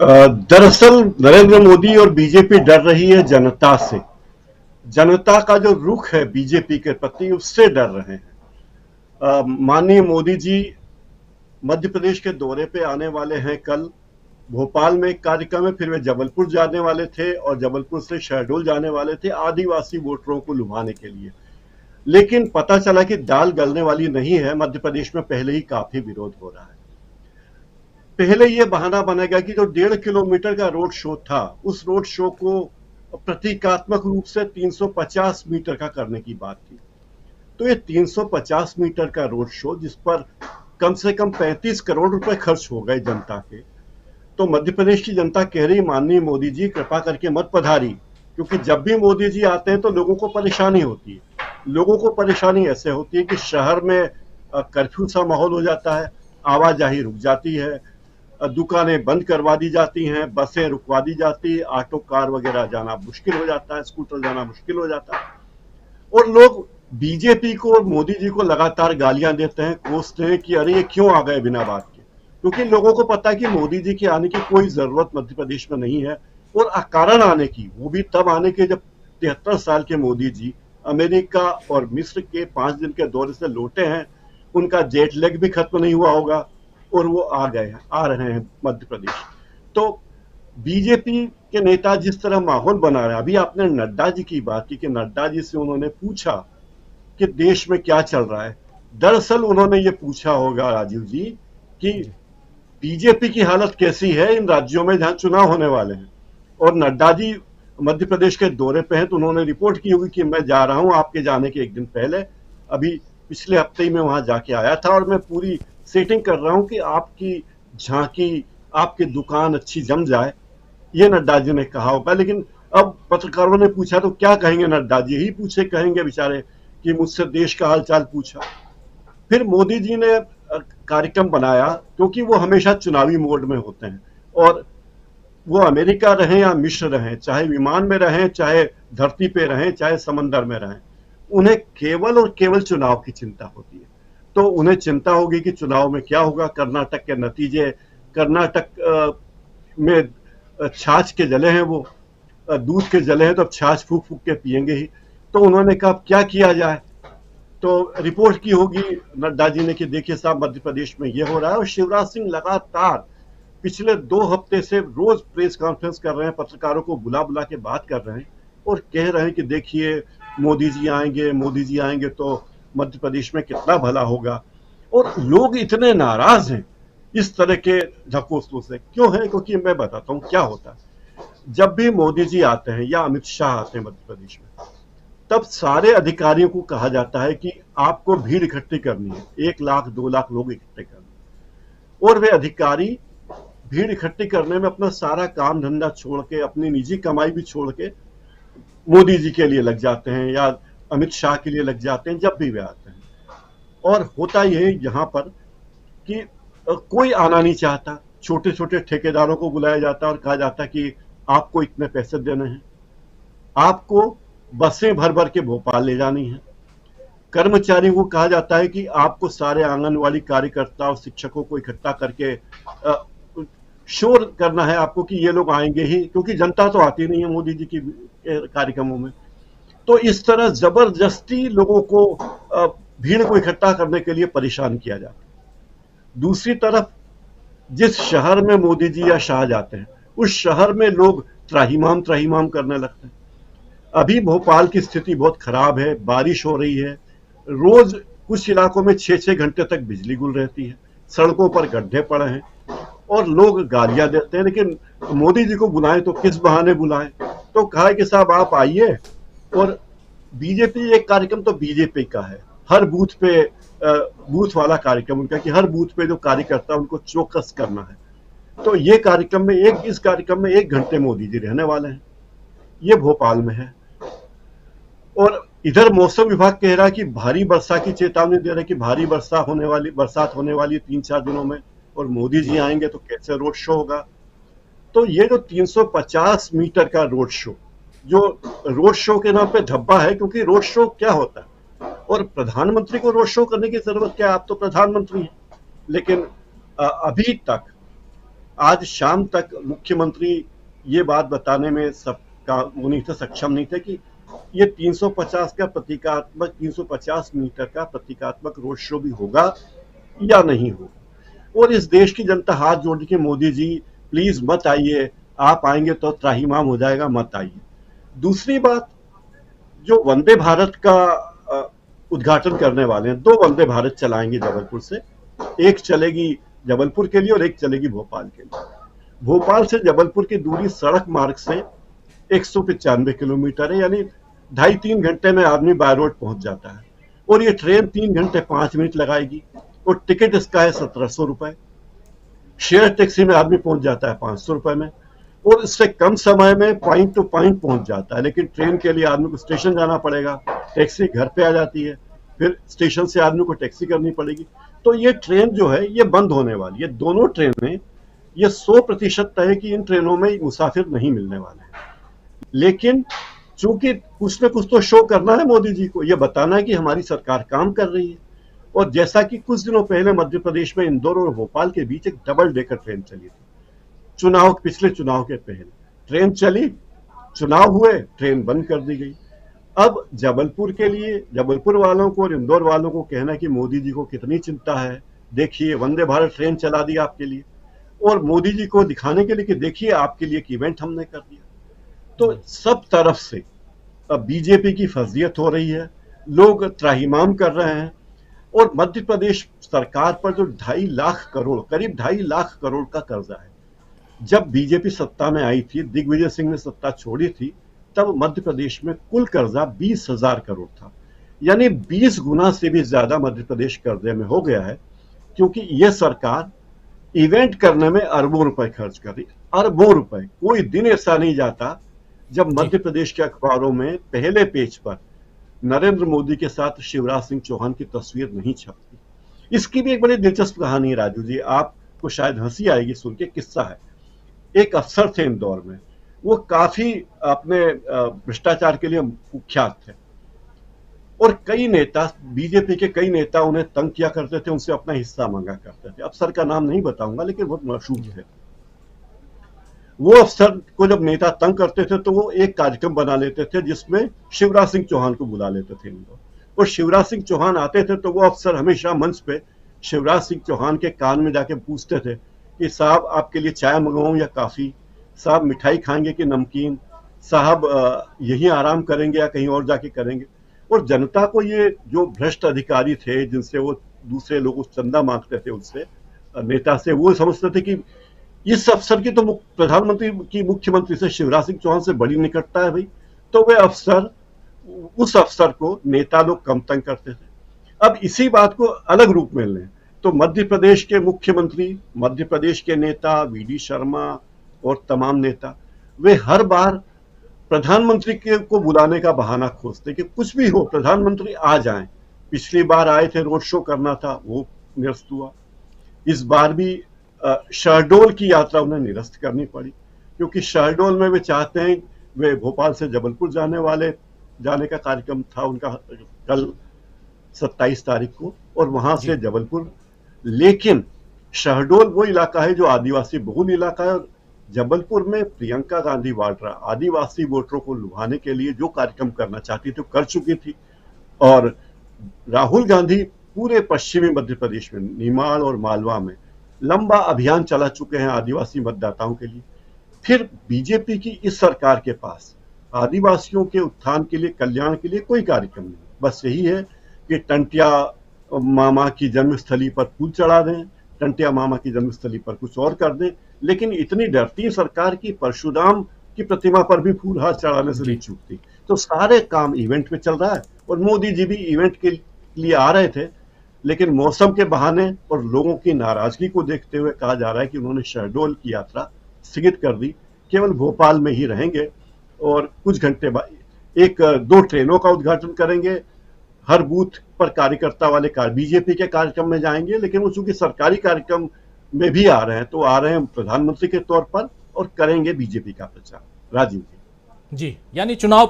दरअसल नरेंद्र मोदी और बीजेपी डर रही है जनता से। जनता का जो रुख है बीजेपी के प्रति उससे डर रहे हैं। माननीय मोदी जी मध्य प्रदेश के दौरे पे आने वाले हैं कल। भोपाल में एक कार्यक्रम है, फिर वे जबलपुर जाने वाले थे और जबलपुर से शहडोल जाने वाले थे आदिवासी वोटरों को लुभाने के लिए। लेकिन पता चला कि दाल गलने वाली नहीं है। मध्य प्रदेश में पहले ही काफी विरोध हो रहा है। पहले यह बहाना बनेगा कि जो 1.5 किलोमीटर का रोड शो था उस रोड शो को प्रतीकात्मक रूप से 350 मीटर का करने की बात थी। तो ये 350 मीटर का रोड शो जिस पर कम से कम 35 करोड़ रुपए खर्च हो गए जनता के, तो मध्य प्रदेश की जनता कह रही माननीय मोदी जी कृपा करके मत पधारी, क्योंकि जब भी मोदी जी आते हैं तो लोगों को परेशानी होती है। लोगों को परेशानी ऐसे होती है कि शहर में कर्फ्यू सा माहौल हो जाता है, आवाजाही रुक जाती है, दुकानें बंद करवा दी जाती हैं, बसें रुकवा दी जाती है, ऑटो कार वगैरह जाना मुश्किल हो जाता है, स्कूटर जाना मुश्किल हो जाता है। और लोग बीजेपी को और मोदी जी को लगातार गालियां देते हैं, कोसते हैं कि अरे ये क्यों आ गए बिना बात के, क्योंकि लोगों को पता है कि मोदी जी के आने की कोई जरूरत मध्य प्रदेश में नहीं है। और अकारण आने की, वो भी तब आने के जब 73 साल के मोदी जी अमेरिका और मिस्र के 5 दिन के दौरे से लौटे हैं, उनका जेट लैग भी खत्म नहीं हुआ होगा और वो आ गए हैं, आ रहे हैं मध्य प्रदेश। तो बीजेपी के नेता जिस तरह माहौल बना रहे हैं, अभी आपने नड्डा जी की बात की कि नड्डा जी से उन्होंने पूछा कि देश में क्या चल रहा है। दरअसल उन्होंने ये पूछा होगा राजीव जी कि बीजेपी की हालत कैसी है इन राज्यों में जहां चुनाव होने वाले हैं। और नड्डा जी मध्य प्रदेश के दौरे पे हैं तो उन्होंने रिपोर्ट की होगी कि मैं जा रहा हूं आपके जाने के एक दिन पहले, अभी पिछले हफ्ते ही मैं वहां जाके आया था और मैं पूरी सेटिंग कर रहा हूं कि आपकी झांकी, आपकी दुकान अच्छी जम जाए। ये नड्डा जी ने कहा होगा। लेकिन अब पत्रकारों ने पूछा तो क्या कहेंगे नड्डा जी? ही पूछे कहेंगे बेचारे कि मुझसे देश का हालचाल पूछा। फिर मोदी जी ने कार्यक्रम बनाया, क्योंकि वो हमेशा चुनावी मोड में होते हैं और वो अमेरिका रहें या मिस्र रहें, चाहे विमान में रहें, चाहे धरती पे रहें, चाहे समंदर में रहें, उन्हें केवल और केवल चुनाव की चिंता होती है। तो उन्हें चिंता होगी कि चुनाव में क्या होगा, कर्नाटक के नतीजे, कर्नाटक में छाछ के जले हैं, वो दूध के जले हैं तो अब छाछ फूक फूक के पिएंगे ही। तो उन्होंने कहा क्या किया जाए, तो रिपोर्ट की होगी नड्डा जी ने कि देखिए साहब मध्य प्रदेश में ये हो रहा है। और शिवराज सिंह लगातार पिछले 2 हफ्ते से रोज प्रेस कॉन्फ्रेंस कर रहे हैं, पत्रकारों को बुला बुला के बात कर रहे हैं और कह रहे हैं कि देखिए मोदी जी आएंगे, मोदी जी आएंगे तो मध्य प्रदेश में कितना भला होगा। और लोग इतने नाराज हैं इस तरह के ढकोसलों से। क्यों है? क्योंकि मैं बताता हूं क्या होता है। जब भी मोदी जी आते हैं या अमित शाह आते हैं मध्य प्रदेश में, तब सारे अधिकारियों को कहा जाता है कि आपको भीड़ इकट्ठी करनी है, 1 लाख 2 लाख लोग इकट्ठे करने। और वे अधिकारी भीड़ इकट्ठी करने में अपना सारा काम धंधा छोड़ के, अपनी निजी कमाई भी छोड़ के मोदी जी के लिए लग जाते हैं या अमित शाह के लिए लग जाते हैं जब भी वे आते हैं। और होता यह यहाँ पर कि कोई आना नहीं चाहता। छोटे छोटे ठेकेदारों को बुलाया जाता है और कहा जाता है कि आपको इतने पैसे देने हैं, आपको बसें भर भर के भोपाल ले जानी है। कर्मचारियों को कहा जाता है कि आपको सारे आंगनवाड़ी कार्यकर्ता और शिक्षकों को इकट्ठा करके शोर करना है आपको कि ये लोग आएंगे ही, क्योंकि जनता तो आती नहीं है मोदी जी की कार्यक्रमों में। तो इस तरह जबरदस्ती लोगों को भीड़ को इकट्ठा करने के लिए परेशान किया जाता है। दूसरी तरफ जिस शहर में मोदी जी या शाह जाते हैं उस शहर में लोग त्राहिमाम त्राहिमाम करने लगते हैं। अभी भोपाल की स्थिति बहुत खराब है, बारिश हो रही है, रोज कुछ इलाकों में 6-6 घंटे तक बिजली गुल रहती है, सड़कों पर गड्ढे पड़े हैं और लोग गालियां देते हैं। लेकिन मोदी जी को बुलाएं तो किस बहाने बुलाएं? तो कहा कि साहब आप आइए। और बीजेपी, एक कार्यक्रम तो बीजेपी का है, हर बूथ पे बूथ वाला कार्यक्रम उनका कि हर बूथ पे जो कार्यकर्ता उनको चौकस करना है। तो ये कार्यक्रम में इस कार्यक्रम में 1 घंटे मोदी जी रहने वाले हैं। ये भोपाल में है। और इधर मौसम विभाग कह रहा है कि भारी वर्षा की चेतावनी दे रहा है कि भारी बरसात होने वाली 3-4 दिनों में, और मोदी जी आएंगे तो कैसे रोड शो होगा। तो ये जो 350 मीटर का रोड शो, जो रोड शो के नाम पे धब्बा है, क्योंकि रोड शो क्या होता है और प्रधानमंत्री को रोड शो करने की जरूरत क्या है? आप तो प्रधानमंत्री हैं। लेकिन अभी तक आज शाम तक मुख्यमंत्री ये बात बताने में सबका वो नहीं थे, सक्षम नहीं थे कि ये 350 मीटर का प्रतीकात्मक रोड शो भी होगा या नहीं होगा। और इस देश की जनता हाथ जोड़ के मोदी जी प्लीज मत आइए, आप आएंगे तो त्राहिमाम हो जाएगा, मत आइए। दूसरी बात, जो वंदे भारत का उद्घाटन करने वाले हैं, 2 वंदे भारत चलाएंगे जबलपुर से, एक चलेगी जबलपुर के लिए और एक चलेगी भोपाल के लिए। भोपाल से जबलपुर की दूरी सड़क मार्ग से 195 किलोमीटर है, यानी 2.5-3 घंटे में आदमी बाय रोड पहुंच जाता है। और ये ट्रेन 3 घंटे 5 मिनट लगाएगी और टिकट इसका है 1700 रुपए। शेयर टैक्सी में आदमी पहुंच जाता है 500 रुपए में, और इससे कम समय में पॉइंट टू पॉइंट पहुंच जाता है। लेकिन ट्रेन के लिए आदमी को स्टेशन जाना पड़ेगा, टैक्सी घर पे आ जाती है, फिर स्टेशन से आदमी को टैक्सी करनी पड़ेगी। तो ये ट्रेन जो है ये बंद होने वाली है। दोनों ट्रेनें, ये 100% तय है कि इन ट्रेनों में मुसाफिर नहीं मिलने वाले हैं। लेकिन चूंकि कुछ न कुछ तो शो करना है मोदी जी को, ये बताना है कि हमारी सरकार काम कर रही है। और जैसा कि कुछ दिनों पहले मध्य प्रदेश में इंदौर और भोपाल के बीच एक डबल डेकर ट्रेन चली थी, पिछले चुनाव के पहले ट्रेन चली, चुनाव हुए, ट्रेन बंद कर दी गई। अब जबलपुर के लिए, जबलपुर वालों को और इंदौर वालों को कहना कि मोदी जी को कितनी चिंता है, देखिए वंदे भारत ट्रेन चला दी आपके लिए, और मोदी जी को दिखाने के लिए कि देखिए आपके लिए एक इवेंट हमने कर दिया। तो सब तरफ से अब बीजेपी की फजीयत हो रही है, लोग त्राहिमाम कर रहे हैं। और मध्य प्रदेश सरकार पर जो 2.5 लाख करोड़, करीब 2.5 लाख करोड़ का कर्जा है। जब बीजेपी सत्ता में आई थी, दिग्विजय सिंह ने सत्ता छोड़ी थी, तब मध्य प्रदेश में कुल कर्जा 20,000 करोड़ था, यानी 20 गुना से भी ज्यादा मध्य प्रदेश कर्जे में हो गया है। क्योंकि यह सरकार इवेंट करने में अरबों रुपए खर्च कर रही, अरबों रुपए। कोई दिन ऐसा नहीं जाता जब मध्य प्रदेश के अखबारों में पहले पेज पर नरेंद्र मोदी के साथ शिवराज सिंह चौहान की तस्वीर नहीं छपती। इसकी भी एक बड़ी दिलचस्प कहानी है राजू जी, आपको शायद हंसी आएगी सुन के। किस्सा है, एक अफसर थे इंदौर में, वो काफी अपने भ्रष्टाचार के लिए कुख्यात थे, और कई नेता, बीजेपी के कई नेता उन्हें तंग किया करते थे, उनसे अपना हिस्सा मांगा करते थे। अफसर का नाम नहीं बताऊंगा, लेकिन बहुत मशहूर थे। वो अफसर को जब नेता तंग करते थे तो वो एक कार्यक्रम बना लेते थे जिसमें शिवराज सिंह चौहान को बुला लेते थे इंदौर, और शिवराज सिंह चौहान आते थे तो वो अफसर हमेशा मंच पे शिवराज सिंह चौहान के कान में जाके पूछते थे कि साहब आपके लिए चाय मंगवाऊं या काफी, साहब मिठाई खाएंगे कि नमकीन, साहब यहीं आराम करेंगे या कहीं और जाके करेंगे। और जनता को ये जो भ्रष्ट अधिकारी थे जिनसे वो दूसरे लोग चंदा मांगते थे, उनसे नेता से, वो समझते थे कि इस अफसर की तो प्रधानमंत्री की, मुख्यमंत्री से, शिवराज सिंह चौहान से बड़ी निकटता है भाई, तो वे अफसर, उस अफसर को नेता लोग कम तंग करते थे। अब इसी बात को अलग रूप में लें तो मध्य प्रदेश के मुख्यमंत्री, मध्य प्रदेश के नेता वीडी शर्मा और तमाम नेता, वे हर बार प्रधानमंत्री को बुलाने का बहाना खोजते कि कुछ भी हो प्रधानमंत्री आ जाएं। पिछली बार आए थे, रोड शो करना था, वो निरस्त हुआ। इस बार भी शहडोल की यात्रा उन्हें निरस्त करनी पड़ी, क्योंकि शहडोल में वे चाहते हैं, वे भोपाल से जबलपुर जाने का कार्यक्रम था उनका कल 27 तारीख को, और वहां से जबलपुर। लेकिन शहडोल वो इलाका है जो आदिवासी बहुल इलाका है, और जबलपुर में प्रियंका गांधी वाड्रा आदिवासी वोटरों को लुभाने के लिए जो कार्यक्रम करना चाहती थी कर चुकी थी, और राहुल गांधी पूरे पश्चिमी मध्य प्रदेश में निमाड़ और मालवा में लंबा अभियान चला चुके हैं आदिवासी मतदाताओं के लिए। फिर बीजेपी की इस सरकार के पास आदिवासियों के उत्थान के लिए, कल्याण के लिए कोई कार्यक्रम नहीं, बस यही है कि टंटिया मामा की जन्मस्थली पर फूल चढ़ा दें, टंटिया मामा की जन्मस्थली पर कुछ और कर दें। लेकिन इतनी डरती सरकार की परशुराम की प्रतिमा पर भी फूल हाथ चढ़ाने से नहीं चूकती। तो सारे काम इवेंट में चल रहा है, और मोदी जी भी इवेंट के लिए आ रहे थे, लेकिन मौसम के बहाने और लोगों की नाराजगी को देखते हुए कहा जा रहा है कि उन्होंने शहडोल की यात्रा स्थगित कर दी, केवल भोपाल में ही रहेंगे, और कुछ घंटे बाद 1-2 ट्रेनों का उद्घाटन करेंगे, हर बूथ पर कार्यकर्ता वाले बीजेपी के कार्यक्रम में जाएंगे। लेकिन वो चूंकि सरकारी कार्यक्रम में भी आ रहे हैं, तो आ रहे हैं प्रधानमंत्री के तौर पर और करेंगे बीजेपी का प्रचार। राजीव जी, यानी चुनाव